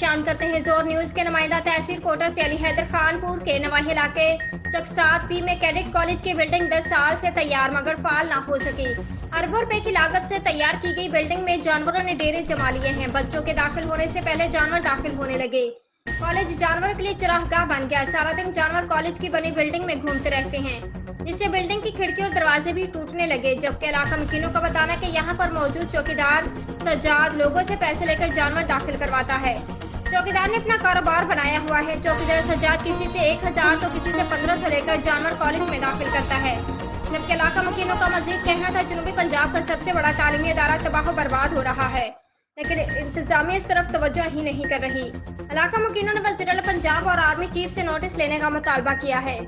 शान करते हैं जोर। न्यूज के नुमाइंदा तहसील कोटा से अली हैदर खानपुर के नवाही इलाके चकसात पी में कैडेट कॉलेज की बिल्डिंग 10 साल से तैयार मगर फाल ना हो सकी। अरबों रुपए की लागत से तैयार की गई बिल्डिंग में जानवरों ने डेरे जमा लिए हैं। बच्चों के दाखिल होने से पहले जानवर दाखिल होने लगे। कॉलेज जानवरों के लिए चरागाह बन गया। सारा दिन जानवर कॉलेज की बनी बिल्डिंग में घूमते रहते हैं, जिससे बिल्डिंग की खिड़की और दरवाजे भी टूटने लगे। जबकि इलाका मकीनों का बताना है कि यहाँ पर मौजूद चौकीदार सज्जाद लोगों से पैसे लेकर जानवर दाखिल करवाता है। चौकीदार ने अपना कारोबार बनाया हुआ है। चौकीदार सज्जाद किसी से 1000 तो किसी से 1500 लेकर जानवर कॉलेज में दाखिल करता है। जबकि इलाका मकीनों का मजीद कहना था जनूबी पंजाब का सबसे बड़ा तालीमी अदारा तबाह बर्बाद हो रहा है, लेकिन इंतजामिया इस तरफ तवज्जो ही नहीं कर रही। इलाका मकीनों ने वज़ीर आला पंजाब और आर्मी चीफ से नोटिस लेने का मुतालबा किया है।